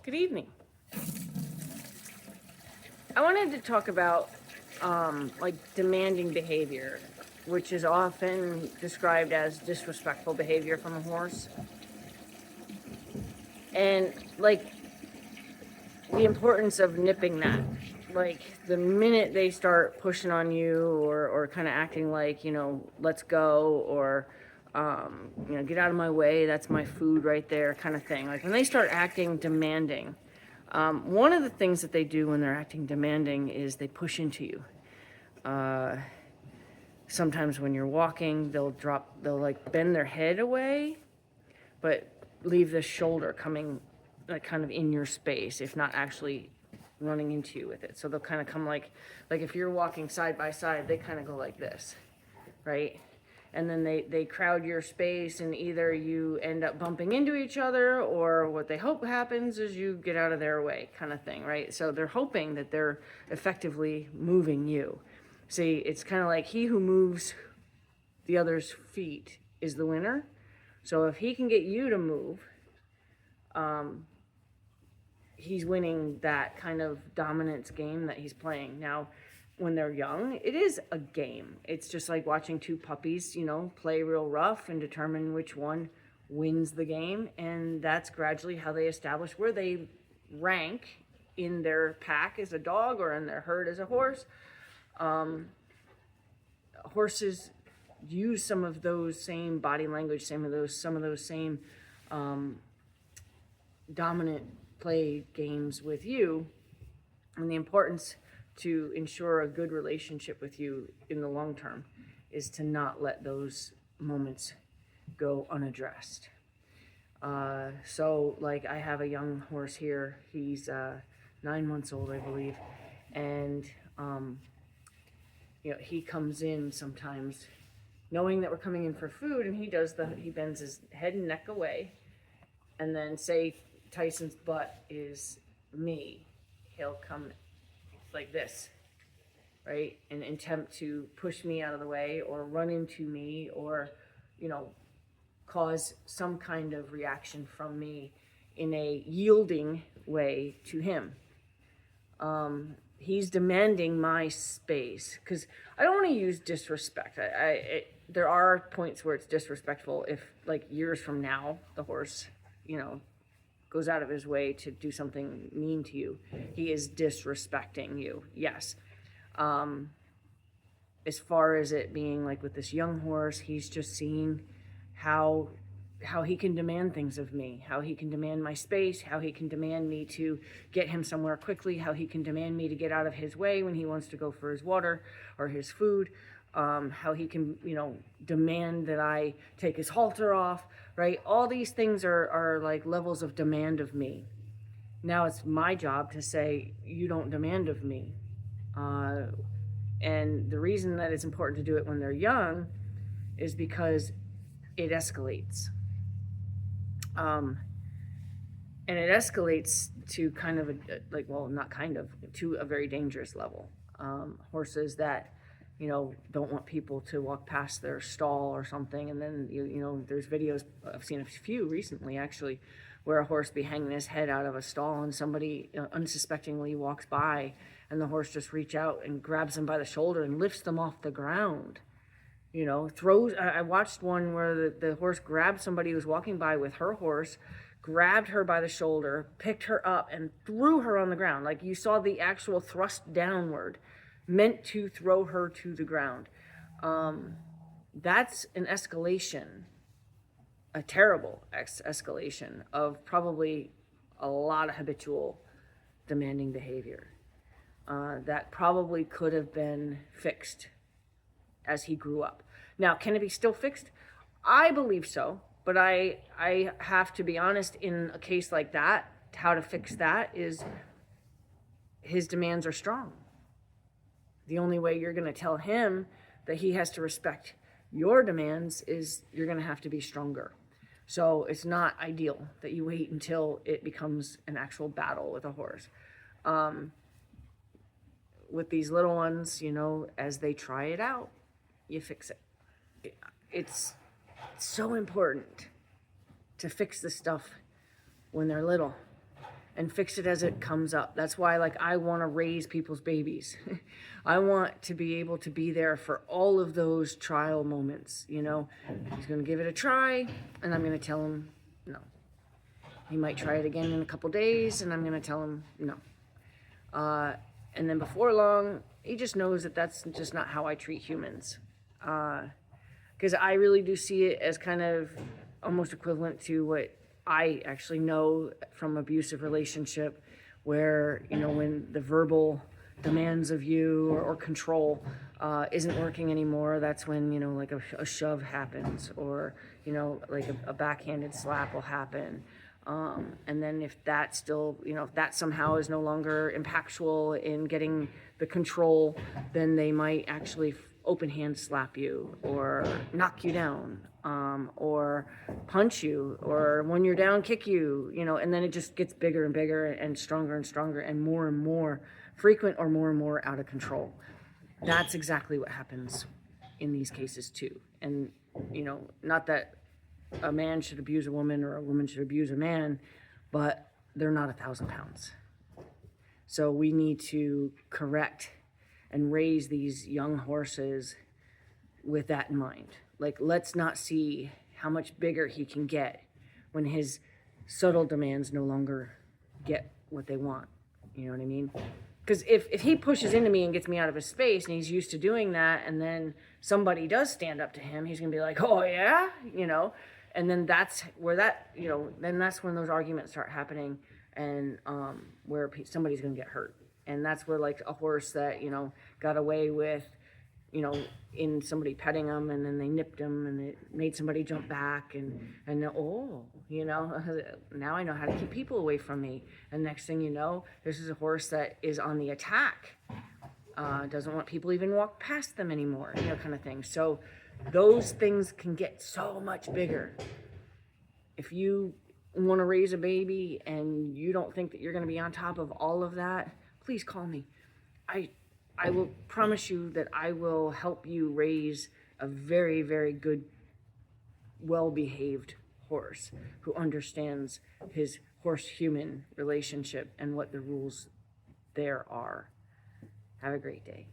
Good evening. I wanted to talk about like demanding behavior, which is often described as disrespectful behavior from a horse. And like the importance of nipping that. Like the minute they start pushing on you or kind of acting like, let's go, or get out of my way, that's my food right there, kind of thing. Like when they start acting demanding, one of the things that they do when they're acting demanding is they push into you. Sometimes when you're walking, they'll like bend their head away, but leave the shoulder coming like kind of in your space, if not actually running into you with it. So they'll kind of come like if you're walking side by side, they kind of go like this, right? And then they crowd your space, and either you end up bumping into each other, or what they hope happens is you get out of their way, kind of thing, right? So they're hoping that they're effectively moving you. See, it's kind of like he who moves the other's feet is the winner. So if he can get you to move, he's winning that kind of dominance game that he's playing. Now, when they're young, it is a game. It's just like watching two puppies, play real rough and determine which one wins the game. And that's gradually how they establish where they rank in their pack as a dog or in their herd as a horse. Horses use some of those same body language, some of those same dominant play games with you, and the importance to ensure a good relationship with you in the long term is to not let those moments go unaddressed. So like I have a young horse here. He's 9 months old, I believe, and he comes in sometimes knowing that we're coming in for food, and he bends his head and neck away, and then say Tyson's butt is me, he'll come like this, right? And attempt to push me out of the way or run into me, or, cause some kind of reaction from me in a yielding way to him. He's demanding my space, because I don't want to use disrespect. There are points where it's disrespectful if, like, years from now, the horse, goes out of his way to do something mean to you. He is disrespecting you, yes. As far as it being like with this young horse, he's just seeing how he can demand things of me, how he can demand my space, how he can demand me to get him somewhere quickly, how he can demand me to get out of his way when he wants to go for his water or his food, how he can, demand that I take his halter off, right? All these things are like levels of demand of me. Now it's my job to say, you don't demand of me. And the reason that it's important to do it when they're young is because it escalates. And it escalates to kind of to a very dangerous level. Horses that, don't want people to walk past their stall or something. And then, there's videos, I've seen a few recently actually, where a horse be hanging his head out of a stall, and somebody unsuspectingly walks by, and the horse just reach out and grabs them by the shoulder and lifts them off the ground. I watched one where the horse grabbed somebody who was walking by with her horse, grabbed her by the shoulder, picked her up, and threw her on the ground. Like, you saw the actual thrust downward, meant to throw her to the ground. That's an escalation, a terrible escalation of probably a lot of habitual demanding behavior that probably could have been fixed as he grew up. Now, can it be still fixed? I believe so, but I have to be honest, in a case like that, how to fix that is his demands are strong. The only way you're going to tell him that he has to respect your demands is you're going to have to be stronger. So it's not ideal that you wait until it becomes an actual battle with a horse. With these little ones, as they try it out, you fix it. It's so important to fix this stuff when they're little. and fix it as it comes up. That's why, like, I want to raise people's babies. I want to be able to be there for all of those trial moments. You know, he's going to give it a try, and I'm going to tell him no. He might try it again in a couple days, and I'm going to tell him no. And then before long, he just knows that that's just not how I treat humans. Because I really do see it as kind of almost equivalent to what I actually know from abusive relationship, where, you know, when the verbal demands of you or control isn't working anymore, that's when, you know, like a shove happens, or, you know, like a backhanded slap will happen. And then if that still, you know, if that somehow is no longer impactful in getting the control, then they might actually open hand slap you, or knock you down, or punch you, or when you're down, kick you, you know, and then it just gets bigger and bigger and stronger and more frequent, or more out of control. That's exactly what happens in these cases too. And, you know, not that a man should abuse a woman or a woman should abuse a man, but they're not 1,000 pounds. So we need to correct and raise these young horses with that in mind. Like, let's not see how much bigger he can get when his subtle demands no longer get what they want. You know what I mean? Because if he pushes into me and gets me out of his space, and he's used to doing that, and then somebody does stand up to him, he's gonna be like, oh yeah, you know? And then that's where that, you know, then that's when those arguments start happening, and where somebody's gonna get hurt. And that's where, like, a horse that, you know, got away with, you know, in somebody petting them, and then they nipped him, and it made somebody jump back, and oh, you know, now I know how to keep people away from me. And next thing you know, this is a horse that is on the attack, doesn't want people even walk past them anymore, you know, kind of thing. So those things can get so much bigger. If you want to raise a baby and you don't think that you're going to be on top of all of that, please call me. I will promise you that I will help you raise a very, very good, well-behaved horse who understands his horse-human relationship and what the rules there are. Have a great day.